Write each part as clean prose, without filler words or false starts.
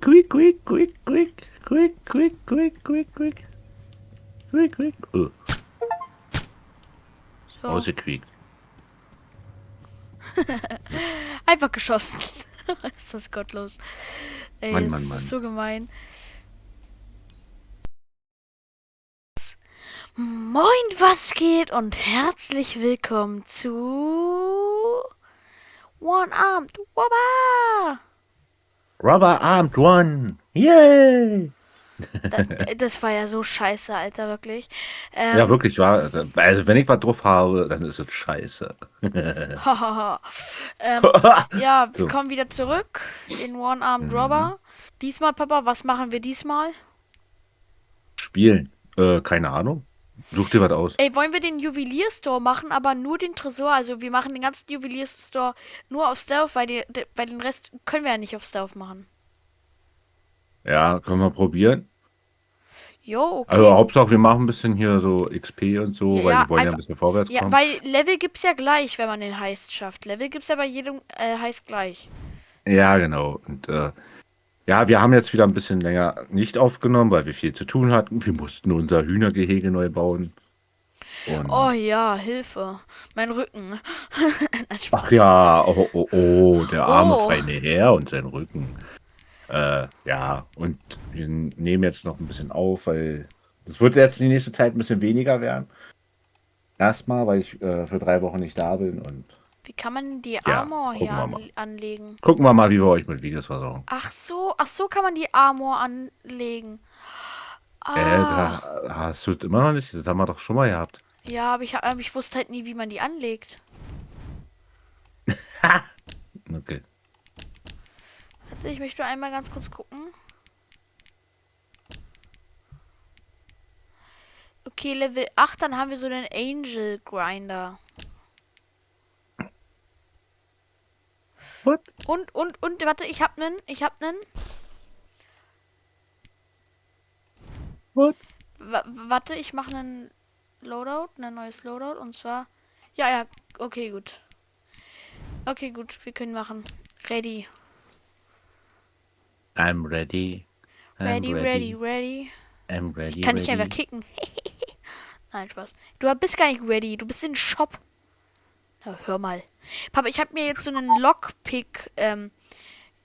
quick, quick, quick, quick, quick, quick, quick, quick, quick, quick, quick. So. Ausgequiekt. Einfach geschossen. Ist das gottlos. Ey, Mann, das Mann, ist Mann. so gemein. Moin, was geht und herzlich willkommen zu One-Armed Wobber. Rubber Armed One. Yay! Das, das war ja so scheiße, Alter, wirklich. Ja, Ähm, wirklich wahr. Also, wenn ich was drauf habe, dann ist es scheiße. hahaha. Ja, wir So, kommen wieder zurück in One-Armed mhm. Robber. Diesmal, Papa, was machen wir diesmal? Spielen. Keine Ahnung. Such dir was aus. Ey, wollen wir den Juwelierstore machen, aber nur den Tresor? Also wir machen den ganzen Juwelierstore nur auf Stealth, weil den Rest können wir ja nicht auf Stealth machen. Ja, können wir probieren. Jo, Also, okay. Hauptsache, wir machen ein bisschen hier so XP und Ja, so, weil ja, wir wollen ja ein einfach. bisschen vorwärts Ja, kommen. weil Level gibt's ja gleich, wenn man den Heist schafft. Level gibt's ja bei jedem Heist gleich. Ja, genau. Und ja, wir haben jetzt wieder ein bisschen länger nicht aufgenommen, weil wir viel zu tun hatten. Wir mussten unser Hühnergehege neu bauen. Oh Und ja, Hilfe. Mein Rücken. Nein, ach Spaß. ja, oh, oh, oh, der arme Oh. feine Herr und sein Rücken. Ja, und wir nehmen jetzt noch ein bisschen auf, weil es wird jetzt die nächste Zeit ein bisschen weniger werden. Erstmal, weil ich für 3 Wochen nicht da bin und Wie kann man die ja, Armor hier gucken wir mal. anlegen? Gucken wir mal, wie wir euch mit Videos versorgen. Ach so kann man die Armor anlegen. Ah. Da hast du immer noch nicht, das haben wir doch schon mal gehabt. Ja, aber ich wusste halt nie, wie man die anlegt. Okay. Also ich möchte einmal ganz kurz gucken. Okay, Level 8, dann haben wir so einen Angel Grinder. What? Und, warte, ich hab nen. What? Warte, ich mache einen Loadout, ein neues Loadout und zwar. Ja, ja, okay, gut. Okay, gut, wir können machen. Ready. I'm ready. I'm Ready, ready, ready. ready. I'm Ich ready, kann dich einfach ready. kicken. Nein, Spaß. Du bist gar nicht ready, du bist in den Shop. Na, hör mal. Papa, ich habe mir jetzt so einen Lockpick,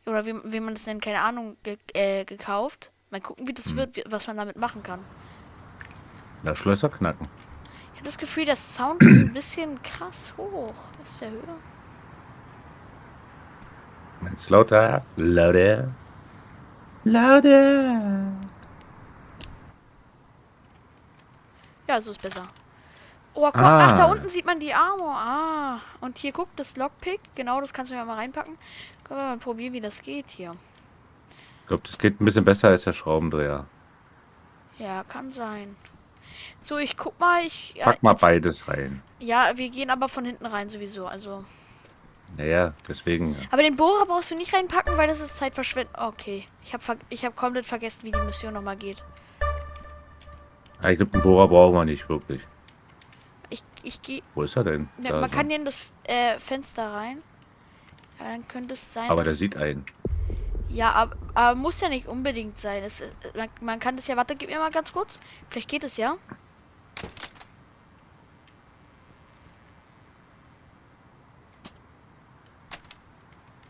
oder wie man das nennt, keine Ahnung, gekauft. Mal gucken, wie das Hm. wird, was man damit machen kann. Na, Schlösser knacken. Ich habe das Gefühl, der Sound ist ein bisschen krass hoch. Was ist der Höhe? Meinst du lauter? Lauter. Lauter. Ja, so ist besser. Oh, guck mal. Ach, da Ah, unten sieht man die Armor. Ah. Und hier, guck, das Lockpick. Genau, das kannst du ja mal reinpacken. Können wir mal probieren, wie das geht hier. ich glaube, das geht ein bisschen besser als der Schraubendreher. Ja, kann sein. So, ich guck mal. Ja, Pack mal jetzt. beides rein. Ja, wir gehen aber von hinten rein sowieso. Also. Naja, deswegen. Aber den Bohrer brauchst du nicht reinpacken, weil das ist Zeitverschwendung. Okay. Ich hab komplett vergessen, wie die Mission nochmal geht. Ich glaube, einen Bohrer brauchen wir nicht wirklich. Ich gehe. Wo ist er denn? Ja, Da man ist er. kann hier in das Fenster rein. Ja, dann könnte es sein, Aber der dass. sieht einen. Ja, aber muss ja nicht unbedingt sein. Man kann das ja. Warte, gib mir mal ganz kurz. Vielleicht geht es ja.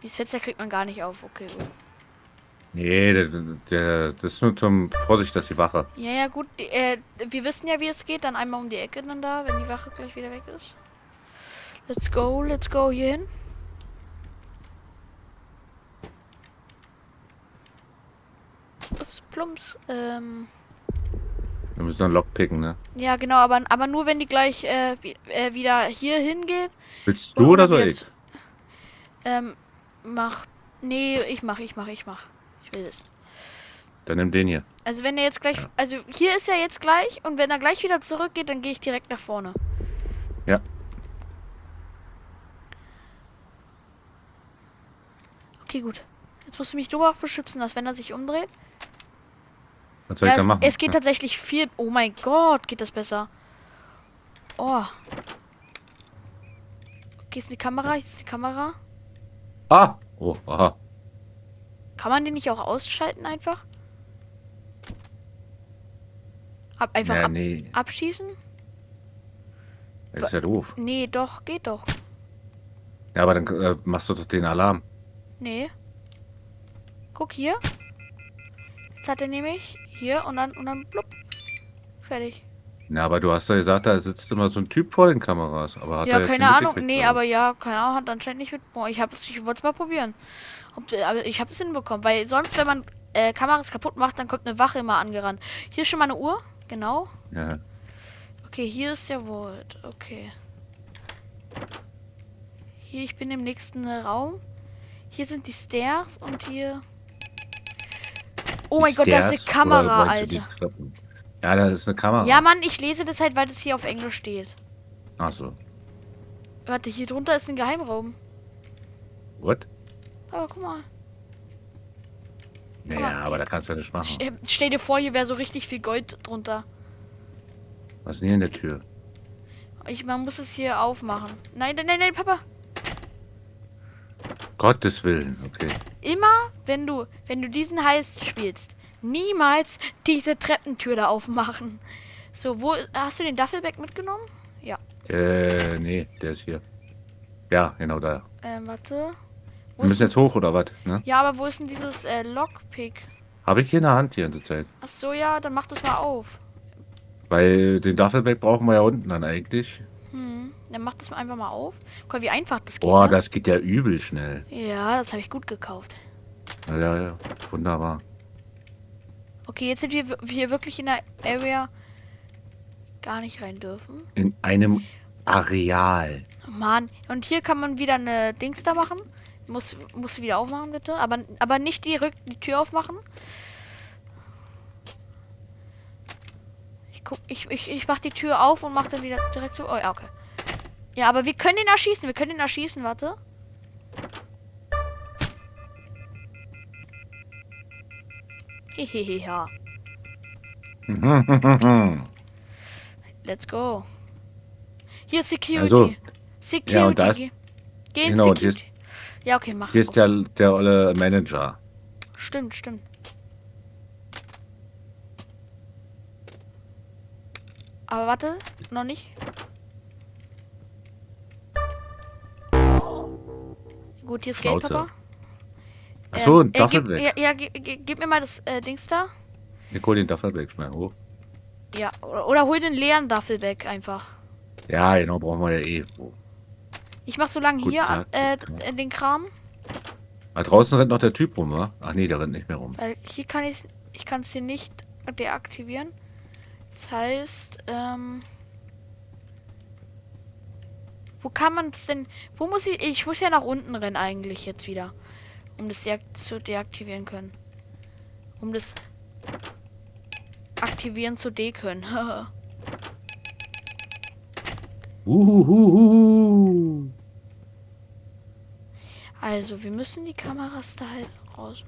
Dieses Fenster kriegt man gar nicht auf. Okay, gut. Nee, das ist nur zum Vorsicht, dass die Wache. Ja, ja, gut. Wir wissen ja, wie es geht. Dann einmal um die Ecke dann da, wenn die Wache gleich wieder weg ist. Let's go hier hin. Das ist Plumps. Wir müssen dann lockpicken, ne? Ja, genau, aber nur wenn die gleich wieder hier hingeht. Willst du Brauchen oder wir soll wieder. ich? Ähm, mach. Nee, ich mach. Ich will es. Dann nimm den hier. Also wenn er jetzt gleich. Ja. Also hier ist er jetzt gleich und wenn er gleich wieder zurückgeht, dann gehe ich direkt nach vorne. Ja. Okay, gut. Jetzt musst du mich nur auch beschützen, dass wenn er sich umdreht. Was soll Ja, ich da machen? es geht Ja. tatsächlich viel. Oh mein Gott, geht das besser. Oh. Okay, ist die Kamera? Ist die Kamera? Ah! Oh, aha. Kann man den nicht auch ausschalten einfach? Einfach Ja, nee. abschießen? Das ist ja doof. Nee, doch, geht doch. Ja, aber dann machst du doch den Alarm. Nee. Guck hier. Jetzt hat er nämlich hier und dann blub. Fertig. Ja, aber du hast ja gesagt, da sitzt immer so ein Typ vor den Kameras. Aber hat Ja, er jetzt keine nicht Ahnung. mitgekriegt, Nee, oder was? aber ja, keine Ahnung, hat anscheinend nicht mit. Boah, ich wollte es mal probieren. Aber ich habe es hinbekommen. Weil sonst, wenn man Kameras kaputt macht, dann kommt eine Wache immer angerannt. Hier ist schon mal eine Uhr. Genau. Ja. Okay, hier ist der Vault. Okay. Hier, ich bin im nächsten Raum. Hier sind die Stairs und hier. Oh Die mein Gott, da ist eine Stairs, oder Kamera, meinst du die Alter. Treppen? Ja, da ist eine Kamera. Ja, Mann, ich lese das halt, weil das hier auf Englisch steht. Ach so. Warte, hier drunter ist ein Geheimraum. What? Aber guck mal. Naja, aber da kannst du ja nicht machen. Stell dir vor, hier wäre so richtig viel Gold drunter. Was ist denn hier in der Tür? Man muss es hier aufmachen. Nein, nein, nein, nein, Papa. Gottes Willen, okay. Immer, wenn du diesen Heist spielst, niemals diese Treppentür da aufmachen. So, wo hast du den Duffelbag mitgenommen? Ja. Nee, der ist hier. Ja, genau da. Warte. Wo Wir müssen ist jetzt hoch, oder was? Ne? ja, aber wo ist denn dieses Lockpick? Habe ich hier in der Hand die ganze Zeit. Ach so, ja, dann mach das mal auf. Weil den Duffelbag brauchen wir ja unten dann eigentlich. Dann mach das mal einfach mal auf. Guck mal, wie einfach das geht. Boah, Ne? das geht ja übel schnell. Ja, das habe ich gut gekauft. Ja, ja, ja. Wunderbar. Okay, jetzt sind wir hier wirklich in der Area gar nicht rein dürfen. In einem Areal. Mann, und hier kann man wieder eine Dings da machen. Muss wieder aufmachen, bitte. Aber nicht die Tür aufmachen. Ich mach die Tür auf und mach dann wieder direkt so. Oh ja, okay. Ja, aber wir können ihn erschießen. Wir können ihn erschießen, warte. Hehehe. Let's go. Hier Security. Also, Security. ja, und da ist, Geh in genau, und Security. Ja, okay, mach. hier ist der olle Manager. Stimmt, stimmt. Aber warte, noch nicht. Gut, hier ist Geld, Schnauze. Papa. Achso, ein Duffelbag. Gib mir mal das Dings da. Ich hol den Duffelbag schnell hoch. Ja, oder hol den leeren Duffelbag einfach. Ja, genau, brauchen wir ja eh. Ich mach so lange Guten hier Tag, guten Tag. den Kram. Da draußen rennt noch der Typ rum, wa? Ach nee, der rennt nicht mehr rum. Weil hier kann ich kann es hier nicht deaktivieren. Das heißt, wo kann man es denn? Wo muss ich muss ja nach unten rennen eigentlich jetzt wieder. Um das zu deaktivieren können. Um das aktivieren zu können. Uhuhuhu. Also, wir müssen die Kameras da halt raus.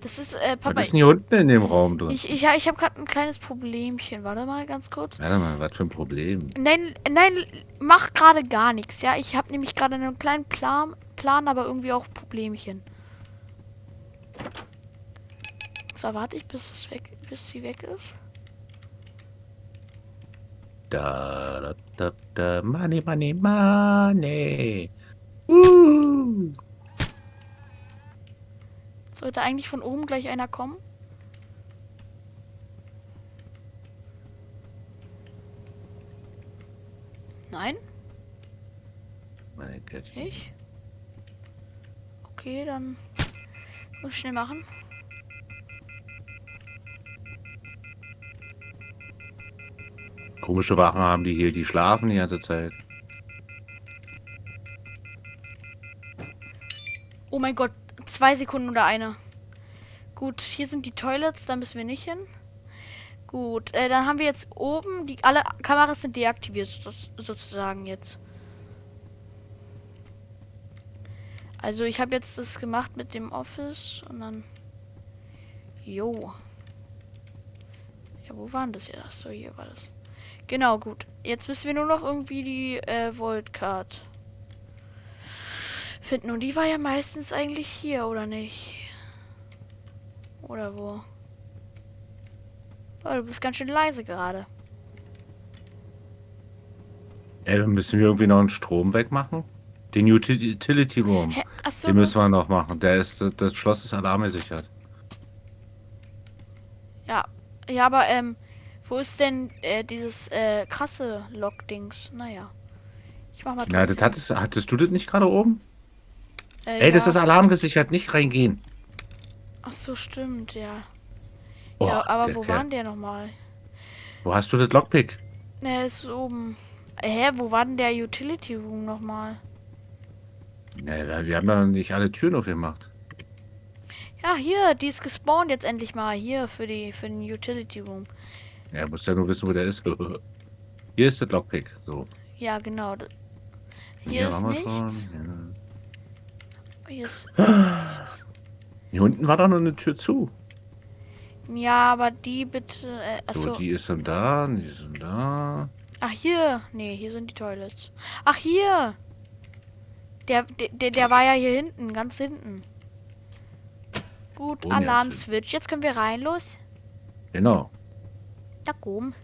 Das ist, Was Papa, ist denn hier unten in dem Raum drin? ich habe gerade ein kleines Problemchen. Warte mal ganz kurz. Warte mal, was für ein Problem. Nein, mach gerade gar nichts, ja? Ich habe nämlich gerade einen kleinen Plan, aber irgendwie auch Problemchen. Zwar warte ich, bis sie weg ist. Da, money, money, money. Sollte eigentlich von oben gleich einer kommen. Nein, Meine Güte. ich. Okay, dann muss ich schnell machen. Komische Wachen haben die hier, die schlafen die ganze Zeit. Oh mein Gott, 2 Sekunden oder eine. Gut, hier sind die Toilets, da müssen wir nicht hin. Gut, dann haben wir jetzt oben, alle Kameras sind deaktiviert, sozusagen jetzt. Also ich habe jetzt das gemacht mit dem Office und dann... Jo. Ja, wo waren das jetzt? Achso, hier war das. Genau, gut. Jetzt müssen wir nur noch irgendwie die Vault Card finden. Und die war ja meistens eigentlich hier, oder nicht? Oder wo? Oh, du bist ganz schön leise gerade. Ey, müssen wir irgendwie noch einen Strom wegmachen? Den Utility Room. Hä? Achso, Den du müssen wir hast... noch machen. Das Schloss ist alarmgesichert. Ja. Ja, aber, wo ist denn, dieses, krasse Lock-Dings? Naja. Ich mach mal Na, das trotzdem. hattest du das nicht gerade oben? Ey, das ist Ja. alarmgesichert, nicht reingehen. Ach so, stimmt, ja. Oh, Ja, aber der wo Kerl. waren der nochmal? Wo hast du das Lockpick? Ne, ist oben. Hä, wo war denn der Utility Room nochmal? Na, wir haben ja noch nicht alle Türen aufgemacht. Ja, hier, die ist gespawnt jetzt endlich mal. Hier, für den Utility Room. Ja, musst ja nur wissen, wo der ist. Hier ist das Lockpick. So. Ja, genau. Hier Hier ist waren wir nichts. schon. Hier ist Ja. nichts. Hier unten war doch noch eine Tür zu. Ja, aber die bitte. So, Achso. die ist dann da, die ist dann da. Ach, hier. Nee, hier sind die Toilets. Ach, hier. Der war ja hier hinten, ganz hinten. Gut, Wo denn jetzt? Alarm-Switch. Jetzt können wir rein, los. Genau. Na komm.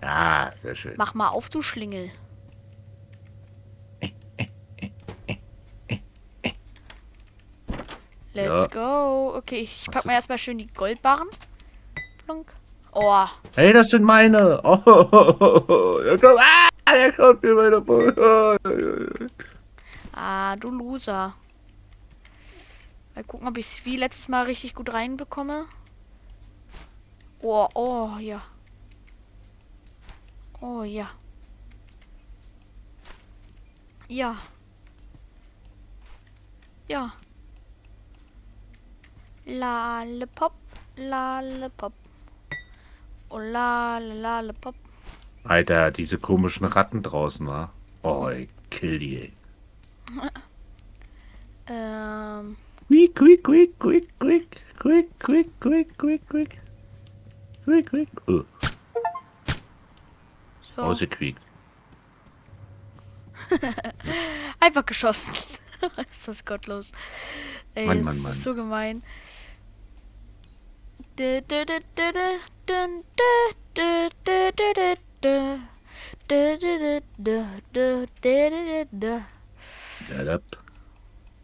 Ja, sehr schön. Mach mal auf, du Schlingel. Let's Ja. go. Okay, ich pack mir erstmal schön die Goldbarren. Plunk. Oh, Hey, das sind meine. Oh, der kommt mir meine. du Loser. Mal gucken, ob ich es wie letztes Mal richtig gut reinbekomme. Oh, ja. Oh, ja. Ja. Ja. Lalepop, lalepop. Oh, lalepop. Alter, diese komischen Ratten draußen, wa? Oh, ich kill die, ey. Quick. Quick, quick, quick, quick, quick, quick, quick, quick, quick. Quick, quick. So. Ausgequiekt. Einfach geschossen. Ist das gottlos. Ey, Mann, das Mann, ist Mann. so gemein.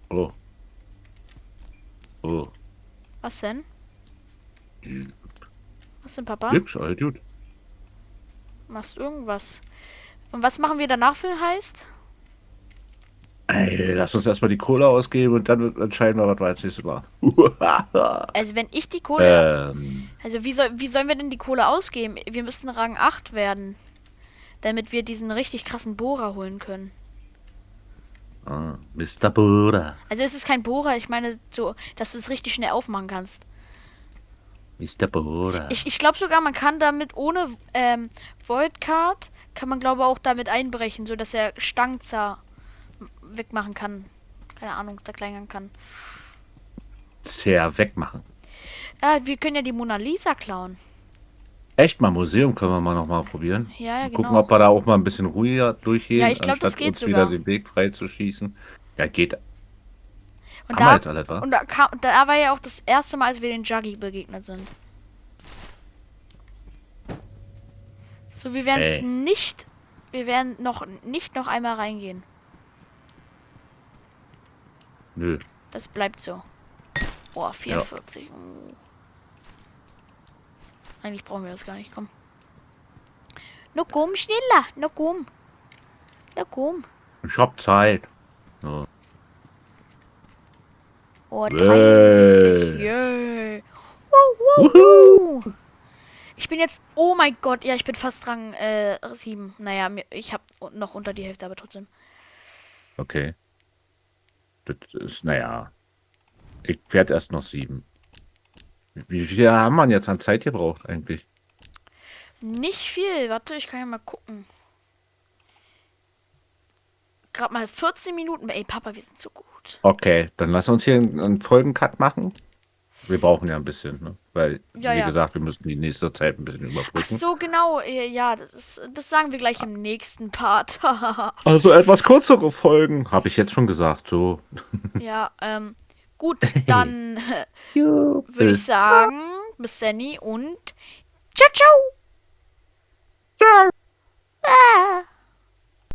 Oh. Oh. Was denn? Was denn, Papa? Nix, alles gut. Machst irgendwas? Und was machen wir danach für ein Heist? Ey, lass uns erstmal die Kohle ausgeben und dann entscheiden wir, was wir als nächstes machen. Also wenn ich die Kohle... ähm, Also wie sollen wir denn die Kohle ausgeben? Wir müssen Rang 8 werden. Damit wir diesen richtig krassen Bohrer holen können. Mr. Bohrer. Also es ist kein Bohrer, ich meine so, dass du es richtig schnell aufmachen kannst. Mr. Bohrer. Ich glaube sogar, man kann damit ohne Voidcard, kann man glaube auch damit einbrechen, so dass er Stangen wegmachen kann. Keine Ahnung, zerkleinern kann. Sehr wegmachen. Ja, wir können ja die Mona Lisa klauen. Echt mal, Museum können wir mal nochmal probieren. Ja, Gucken, genau. ob wir da auch mal ein bisschen ruhiger durchgehen, Ja, ich glaub, das anstatt geht uns sogar. wieder den Weg frei zu schießen. Ja, geht. Und Haben wir jetzt alles, wa? und da war ja auch das erste Mal, als wir den Juggy begegnet sind. So, wir werden es Ey. nicht. Wir werden nicht noch einmal reingehen. Nö. Das bleibt so. Oh, 44. Oh. Eigentlich brauchen wir das gar nicht. Komm. No komm, schneller. No komm. No komm. Ich hab Zeit. So. Oh, 73. Yeah. Woo. Ich bin jetzt... Oh mein Gott. Ja, ich bin fast Rang 7. Naja, ich habe noch unter die Hälfte, aber trotzdem. Okay. Das ist, naja. Ich werde erst noch 7. Wie viel haben wir jetzt an Zeit gebraucht eigentlich? Nicht viel. Warte, ich kann ja mal gucken. Gerade mal 14 Minuten. Ey, Papa, wir sind so gut. Okay, dann lass uns hier einen Folgencut machen. Wir brauchen ja ein bisschen, ne? Weil, Ja, wie ja. gesagt, wir müssen die nächste Zeit ein bisschen Ach überbrücken. so, genau. Ja, das sagen wir gleich im nächsten Part. Also etwas kürzere Folgen, habe ich jetzt schon gesagt. So. Ja, gut, dann Jo, würde ich bis sagen, bis Sandy und ciao, ciao!